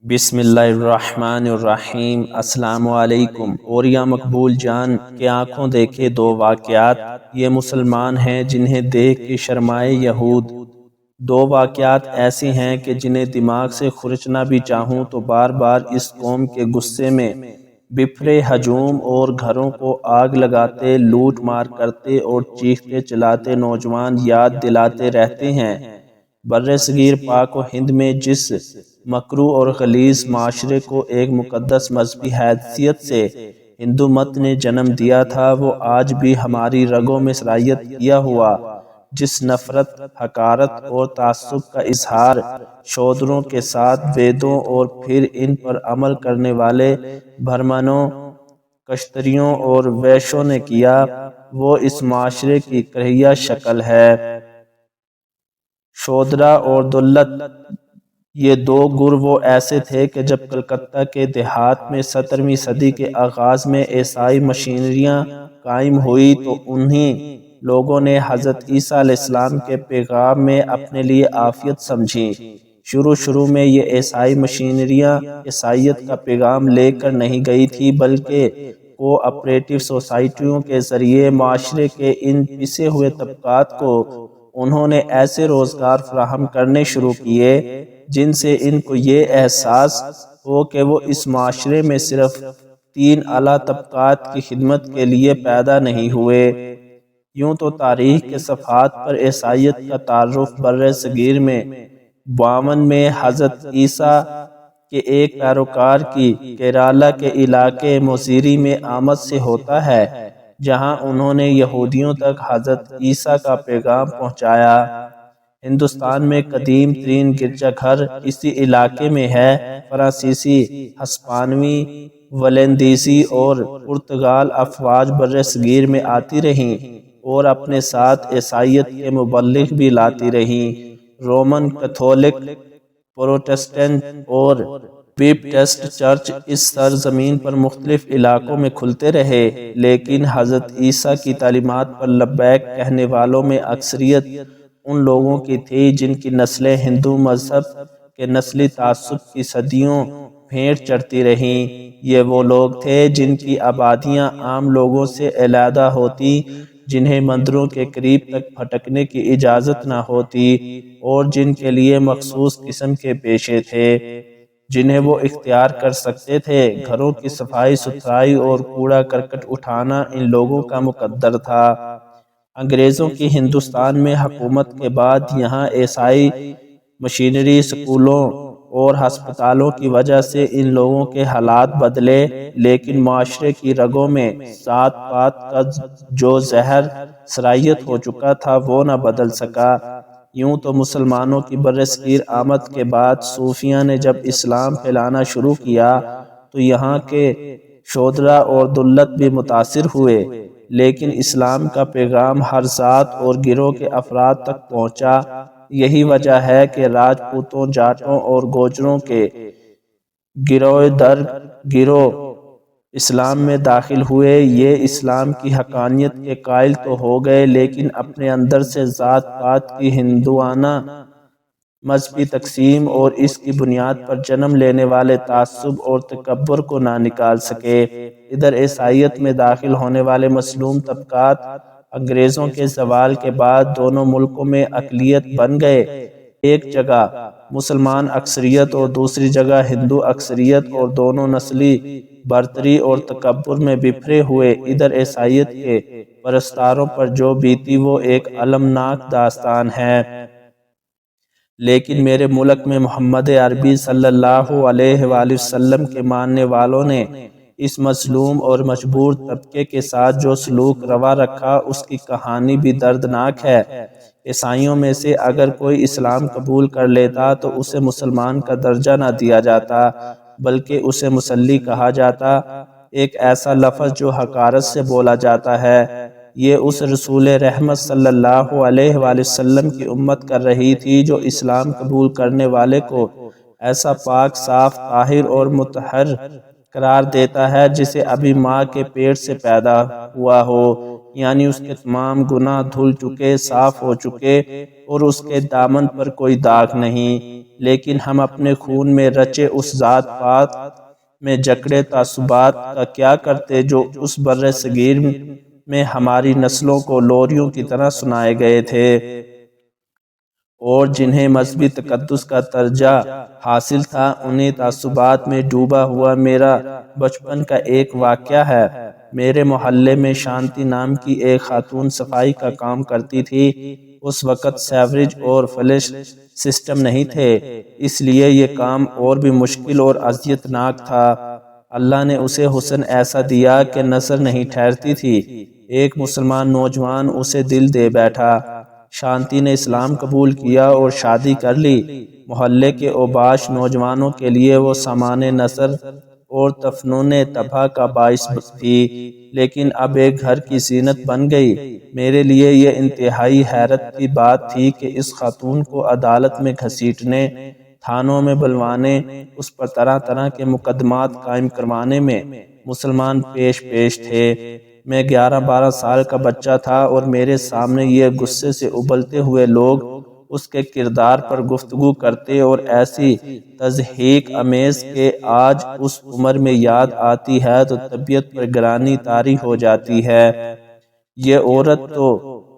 بسم اللہ الرحمن الرحیم۔ السلام علیکم۔ اور یا مقبول جان کے آنکھوں دیکھے دو واقعات، یہ مسلمان ہیں جنہیں دیکھ کے شرمائے یہود۔ دو واقعات ایسی ہیں کہ جنہیں دماغ سے کھرچنا بھی چاہوں تو بار بار اس قوم کے غصے میں بپھرے ہجوم اور گھروں کو آگ لگاتے، لوٹ مار کرتے اور چیختے چلاتے نوجوان یاد دلاتے رہتے ہیں۔ برصغیر پاک و ہند میں جس مکروہ اور غلیظ معاشرے کو ایک مقدس مذہبی حیثیت سے ہندو مت نے جنم دیا تھا، وہ آج بھی ہماری رگوں میں سرایت کیا ہوا جس نفرت، حقارت اور تعصب کا اظہار شودروں کے ساتھ ویدوں اور پھر ان پر عمل کرنے والے برہمنوں، کشتریوں اور ویشوں نے کیا، وہ اس معاشرے کی کرہنہ شکل ہے۔ شودرا اور دلت، یہ دو گروہ ایسے تھے کہ جب کلکتہ کے دیہات میں 17ویں صدی کے آغاز میں عیسائی مشنریاں قائم ہوئی تو انہی لوگوں نے حضرت عیسیٰ علیہ السلام کے پیغام میں اپنے لیے عافیت سمجھی۔ شروع میں یہ عیسائی مشنریاں عیسائیت کا پیغام لے کر نہیں گئی تھی، بلکہ کوآپریٹو سوسائٹیوں کے ذریعے معاشرے کے ان پسے ہوئے طبقات کو انہوں نے ایسے روزگار فراہم کرنے شروع کیے جن سے ان کو یہ احساس ہو کہ وہ اس معاشرے میں صرف 3 اعلیٰ طبقات کی خدمت کے لیے پیدا نہیں ہوئے۔ یوں تو تاریخ کے صفحات پر عیسائیت کا تعارف برصغیر میں 52 میں حضرت عیسیٰ کے ایک پیروکار کی کیرالا کے علاقے موسیری میں آمد سے ہوتا ہے، جہاں انہوں نے یہودیوں تک حضرت عیسیٰ کا پیغام پہنچایا۔ ہندوستان میں قدیم ترین گرجا گھر اسی علاقے میں ہے۔ فرانسیسی، ہسپانوی، ولندیزی اور پرتگال افواج برصغیر میں آتی رہیں اور اپنے ساتھ عیسائیت کے مبلغ بھی لاتی رہیں۔ رومن کیتھولک، پروٹسٹنٹ اور بیپٹسٹ چرچ اس سرزمین پر مختلف علاقوں میں کھلتے رہے، لیکن حضرت عیسیٰ کی تعلیمات پر لبیک کہنے والوں میں اکثریت ان لوگوں کی تھی جن کی نسلیں ہندو مذہب کے نسلی تعصب کی صدیوں بھیٹ چڑھتی رہیں۔ یہ وہ لوگ تھے جن کی آبادیاں عام لوگوں سے علیحدہ ہوتی، جنہیں مندروں کے قریب تک پھٹکنے کی اجازت نہ ہوتی اور جن کے لیے مخصوص قسم کے پیشے تھے جنہیں وہ اختیار کر سکتے تھے۔ گھروں کی صفائی ستھرائی اور کوڑا کرکٹ اٹھانا ان لوگوں کا مقدر تھا۔ انگریزوں کی ہندوستان میں حکومت کے بعد یہاں عیسائی مشنری اسکولوں اور ہسپتالوں کی وجہ سے ان لوگوں کے حالات بدلے، لیکن معاشرے کی رگوں میں ذات پات کا جو زہر سرایت ہو چکا تھا وہ نہ بدل سکا۔ یوں تو مسلمانوں کی برصغیر آمد کے بعد صوفیہ نے جب اسلام پھیلانا شروع کیا تو یہاں کے شودرا اور دلت بھی متاثر ہوئے، لیکن اسلام کا پیغام ہر ذات اور گروہ کے افراد تک پہنچا۔ یہی وجہ ہے کہ راجپوتوں، جاٹوں اور گوجروں کے گروہ در گروہ اسلام میں داخل ہوئے۔ یہ اسلام کی حقانیت کے قائل تو ہو گئے، لیکن اپنے اندر سے ذات پات کی ہندوانہ مذہبی تقسیم اور اس کی بنیاد پر جنم لینے والے تعصب اور تکبر کو نہ نکال سکے۔ ادھر عیسائیت میں داخل ہونے والے مظلوم طبقات انگریزوں کے زوال کے بعد دونوں ملکوں میں اقلیت بن گئے، ایک جگہ مسلمان اکثریت اور دوسری جگہ ہندو اکثریت، اور دونوں نسلی برتری اور تکبر میں بپھرے ہوئے۔ ادھر عیسائیت کے پرستاروں پر جو بیتی وہ ایک المناک داستان ہے، لیکن میرے ملک میں محمد عربی صلی اللہ علیہ وآلہ وسلم کے ماننے والوں نے اس مظلوم اور مجبور طبقے کے ساتھ جو سلوک روا رکھا اس کی کہانی بھی دردناک ہے۔ عیسائیوں میں سے اگر کوئی اسلام قبول کر لیتا تو اسے مسلمان کا درجہ نہ دیا جاتا، بلکہ اسے مسلی کہا جاتا، ایک ایسا لفظ جو حقارت سے بولا جاتا ہے۔ یہ اس رسول رحمت صلی اللہ علیہ وآلہ وسلم کی امت کر رہی تھی جو اسلام قبول کرنے والے کو ایسا پاک، صاف، طاہر اور مطہر قرار دیتا ہے جسے ابھی ماں کے پیٹ سے پیدا ہوا ہو۔ یعنی اس کے تمام گناہ دھل چکے، صاف ہو چکے اور اس کے دامن پر کوئی داغ نہیں۔ لیکن ہم اپنے خون میں رچے اس ذات پات میں جکڑے تعصبات کا کیا کرتے جو اس بر صغیر میں ہماری نسلوں کو لوریوں کی طرح سنائے گئے تھے، اور جنہیں مذہبی تقدس کا درجہ حاصل تھا۔ انہیں تعصبات میں ڈوبا ہوا میرا بچپن کا ایک واقعہ ہے۔ میرے محلے میں شانتی نام کی ایک خاتون صفائی کا کام کرتی تھی۔ اس وقت سیوریج اور فلش سسٹم نہیں تھے، اس لیے یہ کام اور بھی مشکل اور اذیت ناک تھا۔ اللہ نے اسے حسن ایسا دیا کہ نظر نہیں ٹھہرتی تھی۔ ایک مسلمان نوجوان اسے دل دے بیٹھا۔ شانتی نے اسلام قبول کیا اور شادی کر لی۔ محلے کے اوباش نوجوانوں کے لیے وہ سامان نظر اور تفنن طبع کا باعث تھی، لیکن اب ایک گھر کی زینت بن گئی۔ میرے لیے یہ انتہائی حیرت کی بات تھی کہ اس خاتون کو عدالت میں گھسیٹنے، تھانوں میں بلوانے، اس پر طرح طرح کے مقدمات قائم کروانے میں مسلمان پیش تھے۔ میں 11-12 سال کا بچہ تھا اور میرے سامنے یہ غصے سے ابلتے ہوئے لوگ اس کے کردار پر گفتگو کرتے اور ایسی تضحیک امیز کہ آج اس عمر میں یاد آتی ہے تو طبیعت پر گرانی طاری ہو جاتی ہے۔ یہ عورت تو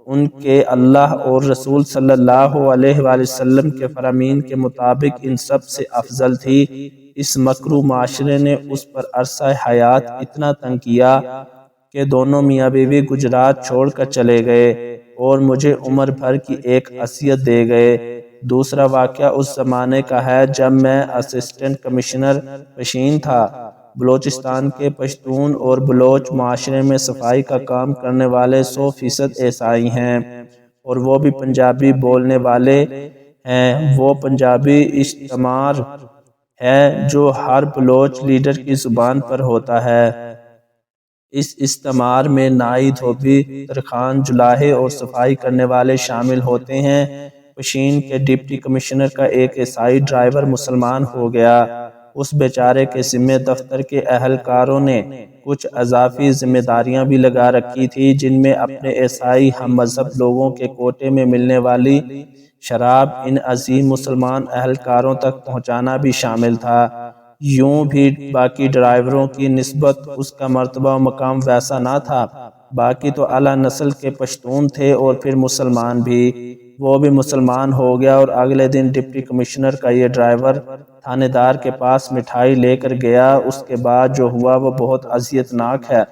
ان کے اللہ اور رسول صلی اللہ علیہ وآلہ وسلم کے فرامین کے مطابق ان سب سے افضل تھی۔ اس مکروہ معاشرے نے اس پر عرصہ حیات اتنا تنگ کیا کہ دونوں میاں بیوی گجرات چھوڑ کر چلے گئے اور مجھے عمر بھر کی ایک اذیت دے گئے۔ دوسرا واقعہ اس زمانے کا ہے جب میں اسسٹنٹ کمشنر پشین تھا۔ بلوچستان کے پشتون اور بلوچ معاشرے میں صفائی کا کام کرنے والے 100% عیسائی ہیں، اور وہ بھی پنجابی بولنے والے ہیں۔ وہ پنجابی اشتمار ہے جو ہر بلوچ لیڈر کی زبان پر ہوتا ہے۔ اس استعمار میں نائی، دھوبی، ترخان، جلاہے اور صفائی کرنے والے شامل ہوتے ہیں۔ پشین کے ڈپٹی کمشنر کا ایک عیسائی ڈرائیور مسلمان ہو گیا۔ اس بیچارے کے ذمے دفتر کے اہلکاروں نے کچھ اضافی ذمہ داریاں بھی لگا رکھی تھی، جن میں اپنے عیسائی ہم مذہب لوگوں کے کوٹے میں ملنے والی شراب ان عظیم مسلمان اہلکاروں تک پہنچانا بھی شامل تھا۔ یوں بھی باقی ڈرائیوروں کی نسبت اس کا مرتبہ و مقام ویسا نہ تھا۔ باقی تو اعلیٰ نسل کے پشتون تھے اور پھر مسلمان بھی۔ وہ بھی مسلمان ہو گیا اور اگلے دن ڈپٹی کمشنر کا یہ ڈرائیور تھانے دار کے پاس مٹھائی لے کر گیا۔ اس کے بعد جو ہوا وہ بہت اذیت ناک ہے۔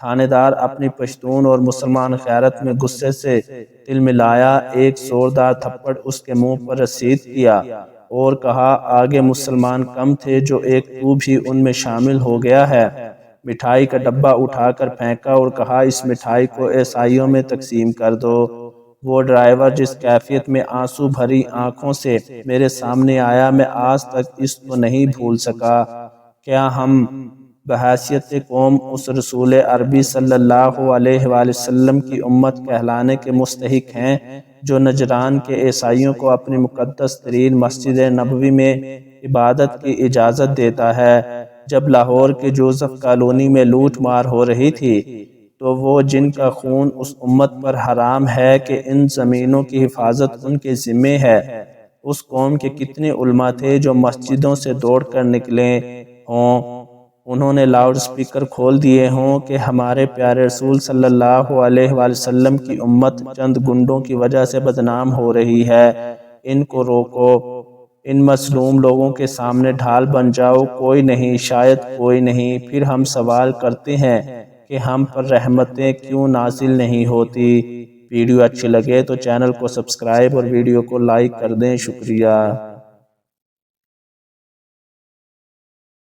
تھانے دار اپنی پشتون اور مسلمان غیرت میں غصے سے تلملایا، ایک زوردار تھپڑ اس کے منہ پر رسید کیا اور کہا، آگے مسلمان کم تھے جو ایک تو بھی ان میں شامل ہو گیا ہے۔ مٹھائی کا ڈبہ اٹھا کر پھینکا اور کہا، اس مٹھائی کو عیسائیوں میں تقسیم کر دو۔ وہ ڈرائیور جس کیفیت میں آنسو بھری آنکھوں سے میرے سامنے آیا، میں آج تک اس کو نہیں بھول سکا۔ کیا ہم بحیثیت قوم اس رسول عربی صلی اللہ علیہ وآلہ وسلم کی امت کہلانے کے مستحق ہیں جو نجران کے عیسائیوں کو اپنی مقدس ترین مسجد نبوی میں عبادت کی اجازت دیتا ہے؟ جب لاہور کے جوزف کالونی میں لوٹ مار ہو رہی تھی تو وہ جن کا خون اس امت پر حرام ہے کہ ان زمینوں کی حفاظت ان کے ذمے ہے، اس قوم کے کتنے علماء تھے جو مسجدوں سے دوڑ کر نکلے ہوں، انہوں نے لاؤڈ سپیکر کھول دیے ہوں کہ ہمارے پیارے رسول صلی اللہ علیہ وآلہ وسلم کی امت چند گنڈوں کی وجہ سے بدنام ہو رہی ہے، ان کو روکو، ان مظلوم لوگوں کے سامنے ڈھال بن جاؤ۔ کوئی نہیں، شاید کوئی نہیں۔ پھر ہم سوال کرتے ہیں کہ ہم پر رحمتیں کیوں نازل نہیں ہوتی؟ ویڈیو اچھی لگے تو چینل کو سبسکرائب اور ویڈیو کو لائک کر دیں۔ شکریہ۔